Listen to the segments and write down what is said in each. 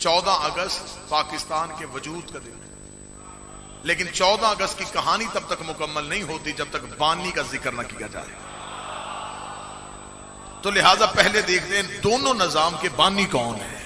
14 अगस्त पाकिस्तान के वजूद का दिन है, लेकिन 14 अगस्त की कहानी तब तक मुकम्मल नहीं होती जब तक बानी का जिक्र न किया जाए। तो लिहाजा पहले देखते हैं दोनों निजाम के बानी कौन है,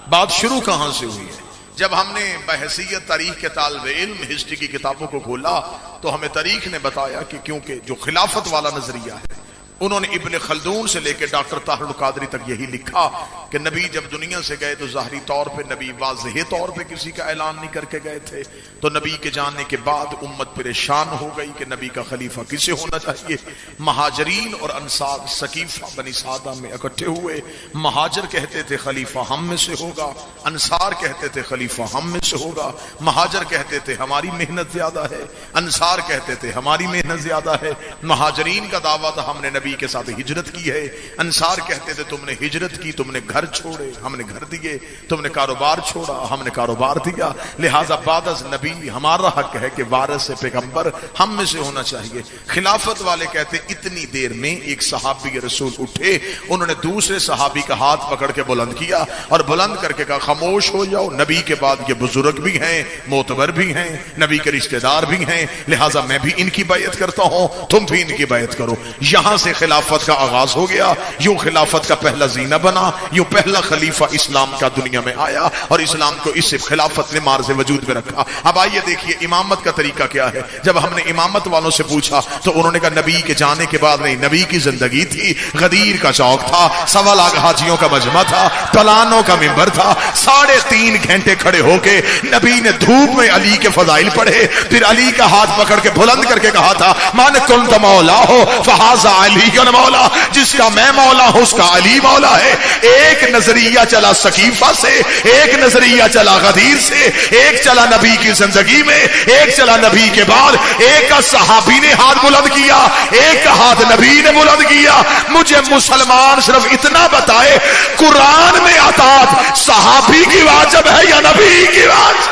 बात शुरू कहां से हुई है। जब हमने बहसीयत तारीख के तालिब इल्म हिस्ट्री की किताबों को खोला तो हमें तारीख ने बताया कि क्योंकि जो खिलाफत वाला नजरिया है, उन्होंने इब्न खल्दून से लेकर डॉक्टर ताहिरुल कादरी तक यही लिखा कि नबी जब दुनिया से गए तो ज़ाहिरी तौर पे नबी वाज़ेह तौर पे किसी का ऐलान नहीं करके गए थे। तो नबी के जाने के बाद उम्मत परेशान हो गई कि नबी का खलीफा किसे होना चाहिए। महाजरीन और अंसार सकीफा बनी सादा में इकट्ठे हुए। महाजर कहते थे खलीफा हम में से होगा, अंसार कहते थे खलीफा हम में से होगा। महाजर कहते थे हमारी मेहनत ज्यादा है, अंसार कहते थे हमारी मेहनत ज्यादा है। महाजरीन का दावा था हमने नबी के साथ हिजरत की है, अंसार कहते थे तुमने हिजरत की, तुमने घर छोड़े, हमने घर दिए, तुमने कारोबार छोड़ा, हमने कारोबार दिया, लिहाजा बादस नबी हमारा हक है कि वारिस से पैगंबर हम में से होना चाहिए। खिलाफत वाले कहते इतनी देर में एक सहाबी रसूल उठे, उन्होंने दूसरे सहाबी का हाथ पकड़ के बुलंद किया और बुलंद करके कहा खामोश हो जाओ, नबी के बाद ये बुजुर्ग भी हैं, मोतबर भी हैं, नबी के रिश्तेदार भी हैं, लिहाजा मैं भी इनकी बैयत करता हूं, तुम भी इनकी बैयत करो। यहां से खिलाफत का आगाज हो गया। यूं खिलाफत का पहला जीना बना, यूं पहला खलीफा इस्लाम का दुनिया में आया और इस्लाम को इससे खिलाफत ने मार्ज़ वजूद में रखा। अब आइए देखिए इमामत का तरीका क्या है। जब हमने इमामत वालों से पूछा तो उन्होंने कहा नबी के जाने के बाद नहीं, नबी की जिंदगी थी, गदीर का चौक था, 1.25 लाख हाजियों का मजमा था, पलानों का मिंबर था, 3.5 घंटे खड़े होके नबी ने धूप में अली के फजाइल पढ़े, फिर अली का हाथ पकड़ के बुलंद करके कहा था मान कुंत मौला हो फहाजा अली मौला, जिसका मैं मौला हूं उसका अली मौला है। एक नजरिया चला सकीफा से, एक नजरिया चला गदीर से, एक चला नबी की जिंदगी में, एक चला नबी के बाद, एक का सहाबी ने हाथ बुलंद किया, एक का हाथ नबी ने बुलंद किया। मुझे मुसलमान सिर्फ इतना बताए कुरान में अतात सहाबी की वाजिब है या नबी की वाजिब?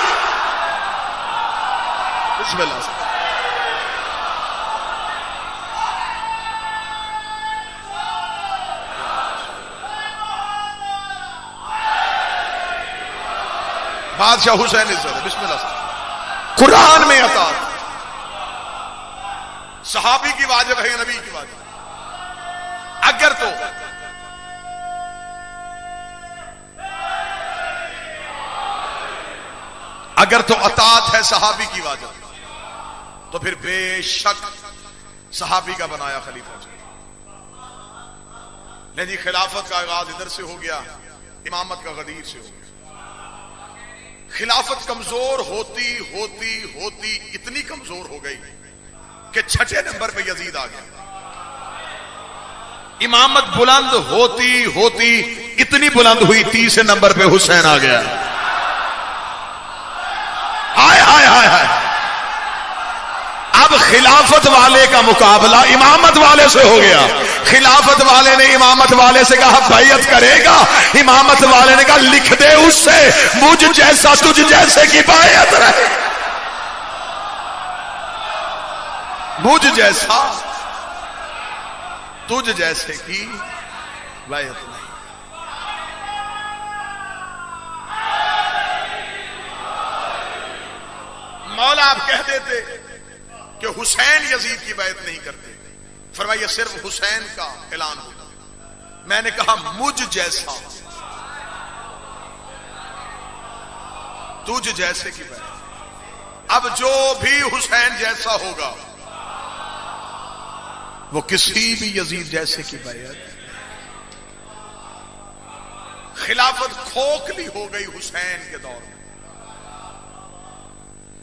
बिस्मिल्लाह। बादशाह हुसैन इज्जत, बिस्मिल्लाह। कुरान में अतात सहाबी की वाजिब है या नबी की वाजिब? अगर तो अतात है सहाबी की वाजिब, तो फिर बेशक सहाबी का बनाया खलीफा चाहिए। नहीं जी, खिलाफत का आगाज इधर से हो गया, इमामत का गदीर से हो गया। खिलाफत कमजोर होती होती होती इतनी कमजोर हो गई कि 6ठे नंबर पे यजीद आ गया। इमामत बुलंद होती होती इतनी बुलंद हुई 30 नंबर पे हुसैन आ गया। हाय हाय हाय हाय। अब खिलाफत वाले का मुकाबला इमामत वाले से हो गया। खिलाफत वाले ने इमामत वाले से कहा बैयत करेगा, इमामत वाले ने कहा लिख दे उससे मुझ जैसा तुझ जैसे की बैयत रहे। मुझ जैसा तुझ जैसे की बैयत नहीं। मौला आप कह देते कि हुसैन यजीद की बैत नहीं करते, फरमाइए सिर्फ हुसैन का ऐलान होता। मैंने कहा मुझ जैसा तुझ जैसे की बैत। अब जो भी हुसैन जैसा होगा वो किसी भी यजीद जैसे की बैत। खिलाफत खोखली हो गई हुसैन के दौर में।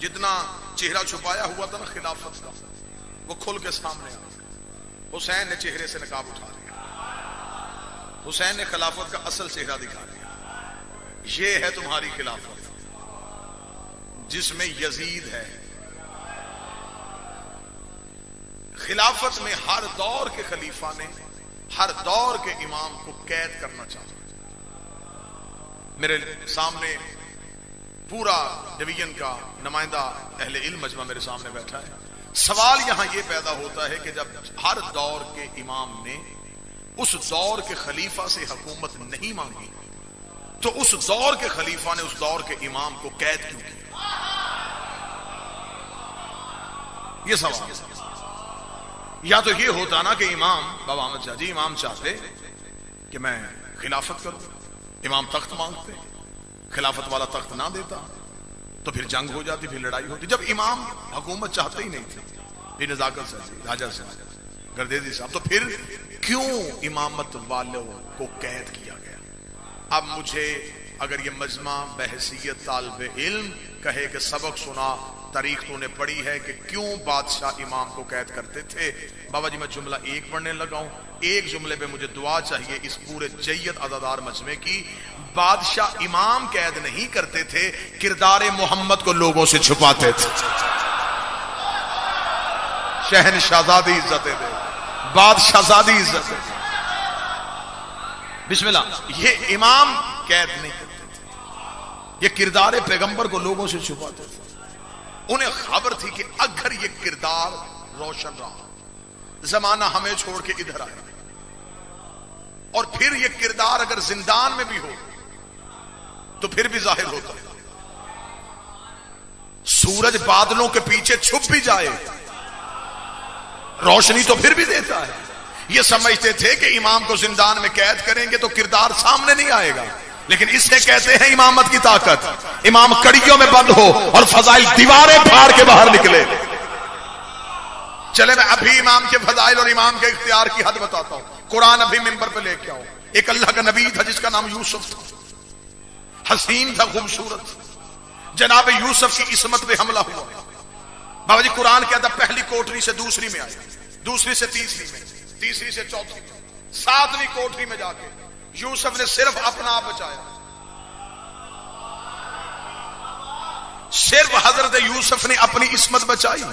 जितना चेहरा छुपाया हुआ था ना खिलाफत का, वो खुल के सामने आ गया। हुसैन ने चेहरे से नकाब उठा लिया, हुसैन ने खिलाफत का असल चेहरा दिखा दिया। ये है तुम्हारी खिलाफत जिसमें यजीद है। खिलाफत में हर दौर के खलीफा ने हर दौर के इमाम को कैद करना चाहा। मेरे सामने पूरा डिवीजन का नुमाइंदा अहले इल्म मजमा मेरे सामने बैठा है। सवाल यहां यह पैदा होता है कि जब हर दौर के इमाम ने उस दौर के खलीफा से हुकूमत नहीं मांगी तो उस दौर के खलीफा ने उस दौर के इमाम को कैद क्यों किया? ये सवाल। या तो ये होता ना कि इमाम बाबा अहमद शाह जी इमाम चाहते कि मैं खिलाफत करूं, इमाम तख्त मांगते, खिलाफत वाला तख्त ना देता तो फिर जंग हो जाती, फिर लड़ाई होती। जब इमाम हुकूमत चाहते ही नहीं थे, फिर नजाकत साहब जी, राजा साहब, गर्देजी साहब, तो फिर क्यों इमामत वालों को कैद किया गया? अब मुझे अगर ये मजमा बहसीयत तालिबे इल्म कहे कि सबक सुना, तारीख तूने पढ़ी है कि क्यों बादशाह इमाम को कैद करते थे, बाबा जी मैं जुमला एक पढ़ने लगा हूं, एक जुमले पे मुझे दुआ चाहिए इस पूरे जय्यद अज़ादार मजमे की। बादशाह इमाम कैद नहीं करते थे, किरदार मोहम्मद को लोगों से छुपाते थे। शहनशाज़ादी इज्जतें दे, बादशाहजादी इज्जतें। बिस्मिल्लाह। ये इमाम कैद नहीं करते थे, ये किरदार पैगंबर को लोगों से छुपाते थे। उन्हें खबर थी कि अगर ये किरदार रोशन रहा, जमाना हमें छोड़ के इधर आए, और फिर ये किरदार अगर जिंदान में भी हो तो फिर भी जाहिर होता है। सूरज बादलों के पीछे छुप भी जाए, रोशनी तो फिर भी देता है। ये समझते थे कि इमाम को जिंदान में कैद करेंगे तो किरदार सामने नहीं आएगा, लेकिन इसे कहते हैं इमामत की ताकत। इमाम कड़ियों में बंद हो और फजाइल दीवारें फाड़ के बाहर निकले। चले मैं अभी इमाम के फजाइल और इमाम के इख्तियार की हद बताता हूं। कुरान अभी मिंबर पे लेके आओ। एक अल्लाह का नबी था जिसका नाम यूसुफ था, हसीन था, खूबसूरत। जनाब यूसुफ की इस्मत पे हमला हुआ। बाबा जी कुरान कहता पहली कोठरी से दूसरी में आया, दूसरी से तीसरी में, तीसरी से चौथी में, 7वीं कोठरी में जाके यूसुफ ने सिर्फ अपना आप बचाया। सिर्फ हजरत यूसुफ ने अपनी इस्मत बचाई,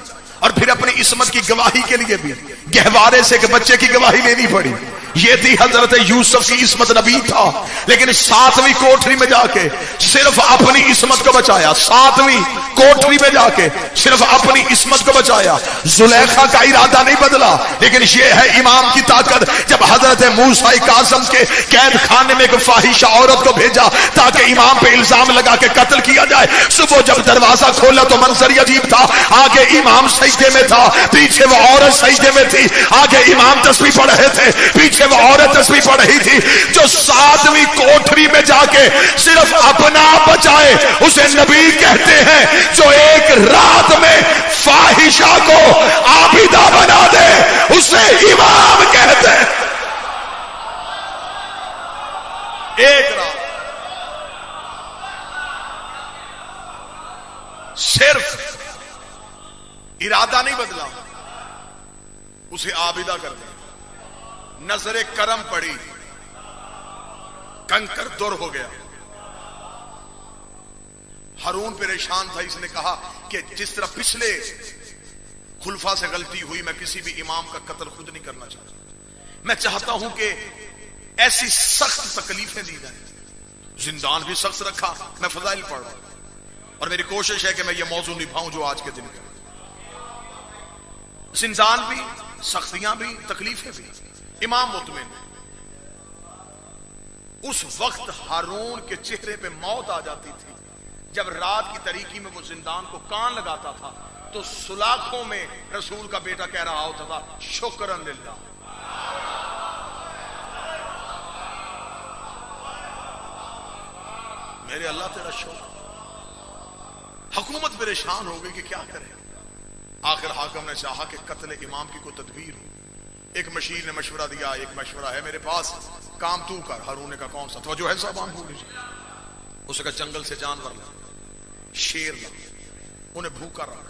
और फिर अपनी इस्मत की गवाही के लिए भी गहवारे से एक बच्चे की गवाही लेनी पड़ी। ये थी हजरत यूसुफ की इस्मत। नबी था लेकिन 7वीं कोठरी में जाके सिर्फ अपनी इस्मत को बचाया। 7वीं कोठरी में जाके सिर्फ अपनी इस्मत को बचाया। जुलेखा का इरादा नहीं बदला, लेकिन ये है इमाम की ताकत। जब हजरत मूसा काज़म के कैद खाने में एक फाहिशा औरत को भेजा ताकि इमाम पे इल्जाम लगा के कत्ल किया जाए, सुबह जब दरवाजा खोला तो मंजर अजीब था। आगे इमाम सजदे में था, पीछे वो औरत सजदे में थी। आगे इमाम तस्बीह पढ़ रहे थे, पीछे वो औरत तस्बीह पढ़ रही थी। जो 7वीं कोठरी में जाके सिर्फ अपना बचाए उसे नबी कहते हैं। जो एक रात में फाहिशा को आबिदा बना दे उसे इमाम कहते हैं। एक रात सिर्फ इरादा नहीं बदला, उसे आबिदा कर दिया। नजरे करम पड़ी, कंकर दूर हो गया। हारून परेशान था। इसने कहा कि जिस तरह पिछले खुलफा से गलती हुई, मैं किसी भी इमाम का कत्ल खुद नहीं करना चाहता। मैं चाहता हूं कि ऐसी सख्त तकलीफें दी जाए। जिंदान भी सख्त रखा, मैं फजाइल पढ़ रहा हूं, और मेरी कोशिश है कि मैं ये मौजू निभाऊं जो आज के दिन का। जिंदान भी, सख्तियां भी, तकलीफें भी। इमाम मुतमिन। उस वक्त हारून के चेहरे पे मौत आ जाती थी। जब रात की तरीकी में वो जिंदान को कान लगाता था तो सुलाखों में रसूल का बेटा कह रहा होता था, शुक्रन लिल्लाह। मेरे अल्लाह तेरा शुक्र। हुकूमत परेशान हो गई कि क्या करे। आखिर हाकिम ने चाहा कि कत्ल इमाम की कोई तदबीर हो। एक मशीर ने मशवरा दिया, एक मशवरा है मेरे पास, काम तू कर। हारून ने कहा कौन सा? तो जो है साहब भूल लीजिए। उसने कहा जंगल से जानवर ला, शेर ला, उन्हें भूखा रख।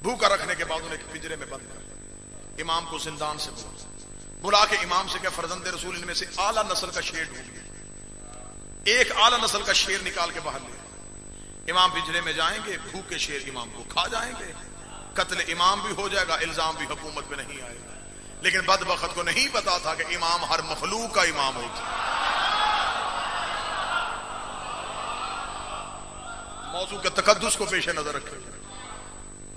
भूखा रखने के बाद उन्हें एक पिंजरे में बंद कर। इमाम को जिंदान से बुला के इमाम से क्या, फर्जंद रसूल इनमें से आला नस्ल का शेर ढूंढिए। एक आला नस्ल का शेर निकाल के बाहर ले। इमाम पिंजरे में जाएंगे, भूखे शेर इमाम को खा जाएंगे, कत्ल इमाम भी हो जाएगा, इल्जाम भी हुकूमत पे नहीं आएगा। लेकिन बदबख्त को नहीं पता था कि इमाम हर मखलूक का इमाम होता। मौजू के तकद्दुस को पेश नजर रखे।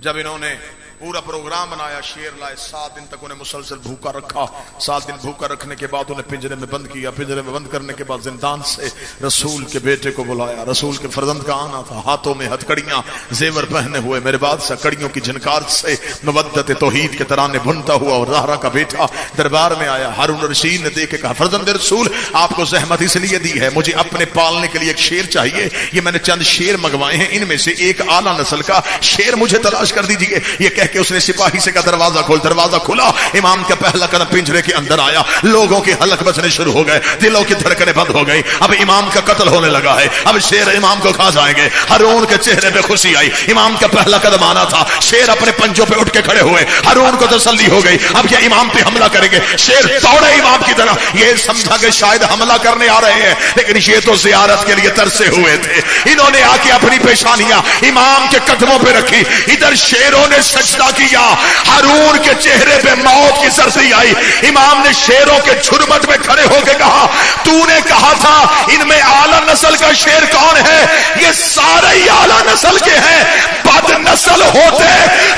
जब इन्होंने पूरा प्रोग्राम बनाया, शेर लाए, 7 दिन तक उन्हें मुसलसल भूखा रखा। 7 दिन भूखा रखने के बाद उन्हें पिंजरे में बंद किया। पिंजरे में बंद करने के बाद जिंदान से रसूल के बेटे को बुलाया। रसूल के फर्जंद का आना था, हाथों में हथकड़ियां, जेवर पहने हुए। मेरे बादशाह कड़ियों की झनकार से मवद्दत तौहीद के तराने बुनता हुआ और ज़हरा का बेटा दरबार में आया। हारून रशीद ने देख के कहा, फर्जंद रसूल, आपको जहमत इसलिए दी है, मुझे अपने पालने के लिए एक शेर चाहिए। ये मैंने चंद शेर मंगवाए हैं, इनमें से एक आला नस्ल का शेर मुझे तलाश कर दीजिए। ये कह के उसने सिपाही से कहा, दरवाजा खोल। दरवाजा खुला, इमाम का पहला कदम पिंजरे के अंदर आया। लोगों के हलक बजने शुरू हो गए, दिलों की धड़कनें बंद हो गई। अब इमाम का कत्ल होने लगा है, अब शेर इमाम को खा जाएंगे। हारून के चेहरे पे खुशी आई। इमाम का पहला कदम आना था, शेर अपने पंजों पे उठ के खड़े हुए। हारून को तसल्ली हो गई, अब ये इमाम पे हमला करेंगे। शेर दौड़े इमाम की तरफ, ये समझा कि शायद हमला करने आ रहे हैं, लेकिन ये तो जियारत के लिए तरसे हुए थे। इन्होंने आके अपनी पेशानियां इमाम के कदमों पे रखी। इधर शेरों ने सजदा किया, हारून के चेहरे पे मौत की सर्दी आई। इमाम ने शेरों के झुरमट में खड़े होकर कहा, तूने कहा था इनमें आला नस्ल का शेर कौन है? ये सारे ही आला नस्ल के हैं। बद नस्ल होते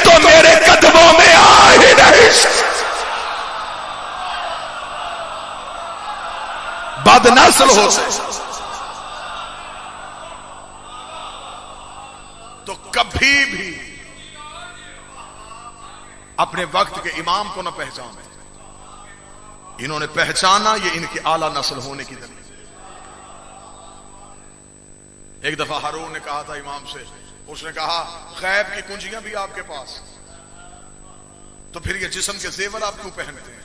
तो मेरे कदमों में आ ही नहीं। बद नस्ल होते तो कभी भी अपने वक्त के इमाम को न पहचाने। इन्होंने पहचाना, ये इनकी आला नस्ल होने की दलील। एक दफा हारून ने कहा था इमाम से, उसने कहा, गैब की कुंजियां भी आपके पास, तो फिर ये जिस्म के जेवर आप क्यों पहनते हैं?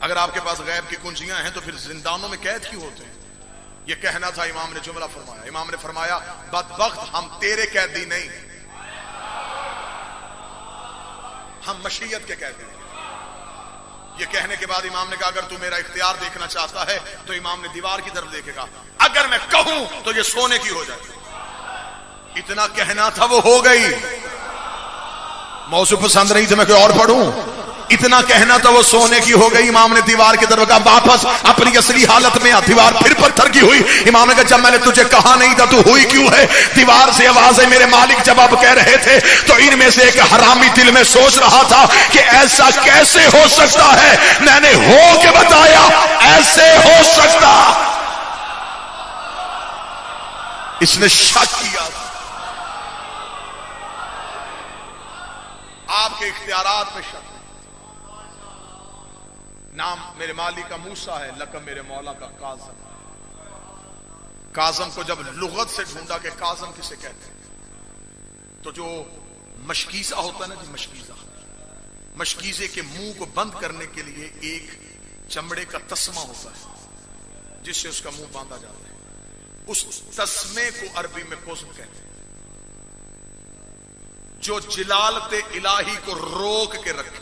अगर आपके पास गैब की कुंजियां हैं तो फिर जिंदानों में कैद क्यों होते हैं? ये कहना था। इमाम ने जुमला फरमाया। इमाम ने फरमाया, बदबख्त, हम तेरे कैदी नहीं, हम मशीयत के कैदी हैं। ये कहने के बाद इमाम ने कहा, अगर तू मेरा इख्तियार देखना चाहता है तो इमाम ने दीवार की तरफ देखेगा, अगर मैं कहूं तो ये सोने की हो जाए। इतना कहना था, वो हो गई। मौजू पसंद नहीं तो मैं कोई और पढ़ूं। इतना कहना था, वो सोने की हो गई। इमाम ने दीवार की तरफ कहा, वापस अपनी असली हालत में आ। दीवार फिर पत्थर की हुई। इमाम ने कहा, जब मैंने तुझे कहा नहीं था, तू हुई क्यों है? दीवार से आवाजें मेरे मालिक जवाब कह रहे थे, तो इनमें से एक हरामी दिल में सोच रहा था कि ऐसा कैसे हो सकता है। मैंने हो के बताया, ऐसे हो सकता। इसने शक किया, आपके इख्तियारात पे शक। नाम मेरे मालिक का मूसा है, लक़ब मेरे मौला का काज़म। काज़म को जब लुगत से ढूंढा कि काज़म किसे कहते हैं, तो जो मशकीज़ा होता है ना जी, मशकीज़े के मुंह को बंद करने के लिए एक चमड़े का तस्मा होता है जिससे उसका मुंह बांधा जाता है। उस तस्मे को अरबी में कोज़म कहते हैं, जो जिलालत इलाही को रोक के रखे।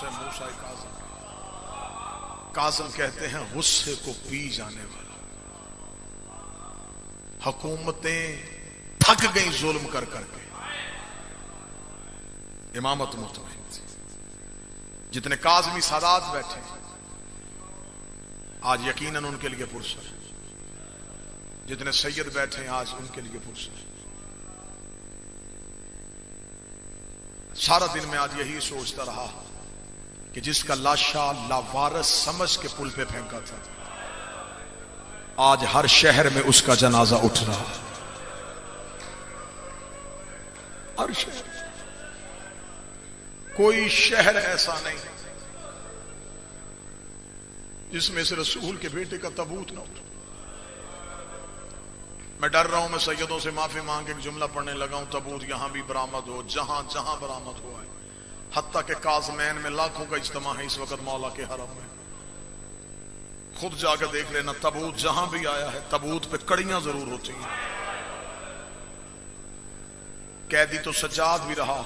मूसा काज़म कहते हैं गुस्से को पी जाने वाला। हुकूमतें थक गई जुल्म कर करके, इमामत मुतमईन थी। जितने काज़मी सादात बैठे आज यकीनन उनके लिए पुरस्कार, जितने सैयद बैठे आज उनके लिए पुरस्कार। सारा दिन मैं आज यही सोचता रहा कि जिसका लाशा लावारस समझ के पुल पे फेंका था, आज हर शहर में उसका जनाजा उठ रहा। हर शहर, कोई शहर ऐसा नहीं जिसमें से रसूल के बेटे का तबूत ना उठे। मैं डर रहा हूं, मैं सैयदों से माफी मांग के एक जुमला पढ़ने लगा हूं, तबूत यहां भी बरामद हो, जहां जहां बरामद हुआ है। हत्ता के काज़मैन में लाखों का इज्तिमा है इस वक्त मौला के हरम में। खुद जाकर देख लेना, तबूत जहां भी आया है, तबूत पे कड़ियां जरूर होती हैं। कैदी तो सज्जाद भी रहा,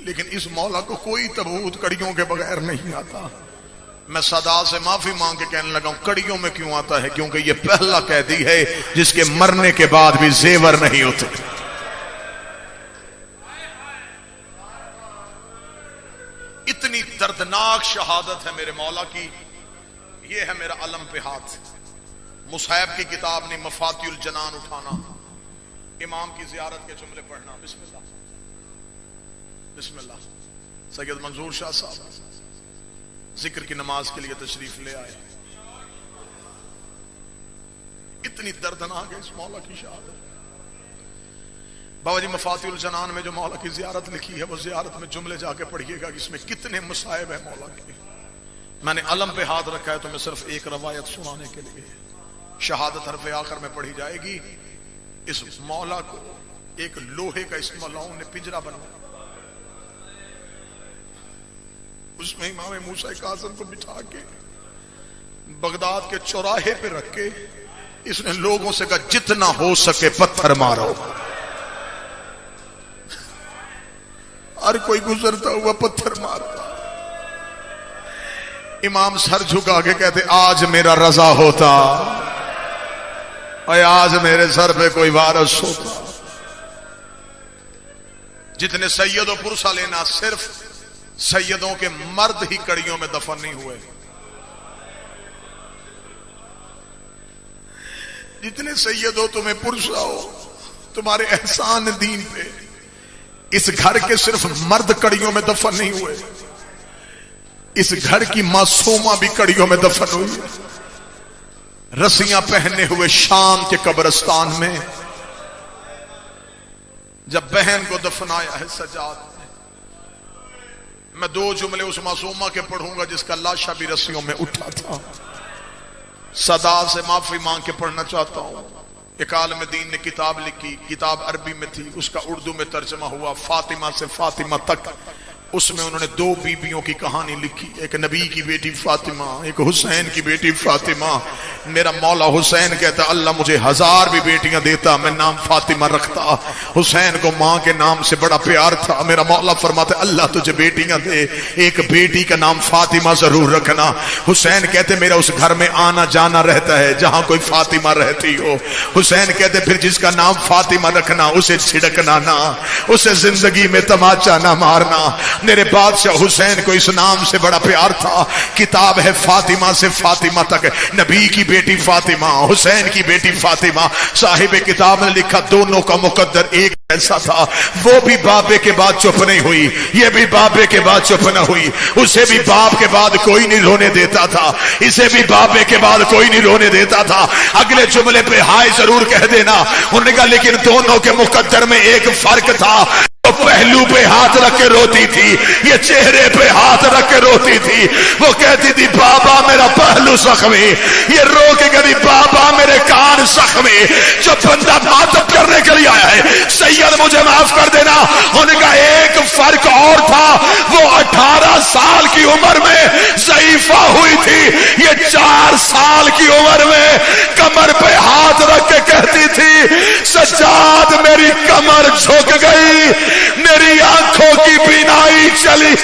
लेकिन इस मौला को कोई तबूत कड़ियों के बगैर नहीं आता। मैं सदा से माफी मांग के कहने लगा हूं, कड़ियों में क्यों आता है? क्योंकि ये पहला कैदी है जिसके मरने के बाद भी जेवर नहीं होते। इतनी दर्दनाक शहादत है मेरे मौला की। ये है मेरा अलम पे हाथ। मुसाहिब की किताब ने मफातिउल जनान उठाना, इमाम की जियारत के जुमले पढ़ना। बिस्मिल्लाह बिस्मिल्लाह। सैयद मंजूर शाह साहब जिक्र की नमाज के लिए तशरीफ ले आए। इतनी दर्दनाक है इस मौला की शहादत। बाबा जी मफातिउल जनान में जो मौला की जियारत लिखी है, वो जियारत में जुमले जाके पढ़िएगा कि इसमें कितने मुसाहिब है मौला के। मैंने अलम पे हाथ रखा है तो मैं सिर्फ एक रवायत सुनाने के लिए। शहादत हरफ आखिर में पढ़ी जाएगी। इस मौला को एक लोहे का इस मौलाओं ने पिंजरा बनाया, उसमें इमाम मूसा कासिम को बिठा के बगदाद के चौराहे पे रख के इसने लोगों से कहा जितना हो सके पत्थर मारो। हर कोई गुजरता हुआ पत्थर मारता। इमाम सर झुका के कहते आज मेरा रजा होता और आज मेरे सर पे कोई वारस होता। जितने सैयदों पुरसा लेना, सिर्फ सैयदों के मर्द ही कड़ियों में दफन नहीं हुए। जितने सैयदों तुम्हें पुरसा हो, तुम्हारे एहसान दीन पे, इस घर के सिर्फ मर्द कड़ियों में दफन नहीं हुए, इस घर की मासूमा भी कड़ियों में दफन हुई। रस्सियां पहने हुए शाम के कब्रिस्तान में जब बहन को दफनाया है सजाद ने, मैं दो जुमले उस मासूमा के पढ़ूंगा जिसका लाशा भी रस्सियों में उठा था। सदा से माफी मांग के पढ़ना चाहता हूं। एक आलिम दीन ने किताब लिखी, किताब अरबी में थी, उसका उर्दू में तर्जमा हुआ फातिमा से फातिमा तक। उसमें उन्होंने दो बीबियों की कहानी लिखी, एक नबी की बेटी फातिमा, एक हुसैन की बेटी फातिमा। मेरा मौला हुसैन कहता अल्लाह मुझे 1000 भी बेटियां देता, मैं नाम फातिमा रखता। हुसैन को मां के नाम से बड़ा प्यार था। मेरा मौला फरमाता अल्लाह तुझे बेटियां दे, एक बेटी का नाम फातिमा जरूर रखना। हुसैन कहते मेरा उस घर में आना जाना रहता है जहां कोई फातिमा रहती हो। हुसैन कहते फिर जिसका नाम फातिमा रखना उसे छिड़कना ना, उसे जिंदगी में तमाचा ना मारना। मेरे बादशाह हुसैन को इस नाम से बड़ा प्यार था। किताब है फातिमा से फातिमा तक, नबी की बेटी फातिमा, हुसैन की बेटी फातिमा। साहिब किताब ने लिखा दोनों का मुकद्दर एक ऐसा था। वो भी बाबे के बाद चुप नहीं हुई, ये भी बाबे के बाद चुप न हुई। उसे भी बाप के बाद कोई नहीं रोने देता था, इसे भी बाबे के बाद कोई नहीं रोने देता था। अगले जुमले पे हाय जरूर कह देना। उन्होंने कहा लेकिन दोनों के मुकद्दर में एक फर्क था। वो पहलू पे हाथ रख के रोती थी, ये चेहरे पे हाथ रख के रोती थी। वो कहती थी बाबा मेरा पहलू जख्मी, ये रो के कहती बाबा मेरे कान जख्मी। जो बंदा मातम करने के लिए आया है सैयद मुझे माफ कर देना। उनका एक फर्क और था, वो 18 साल की उम्र में ज़ईफा हुई थी, ये 4 साल की उम्र में कमर पे हाथ रख के कहती थी सज्जाद मेरी कमर झुक गई, मेरी आंखों की बीनाई चली।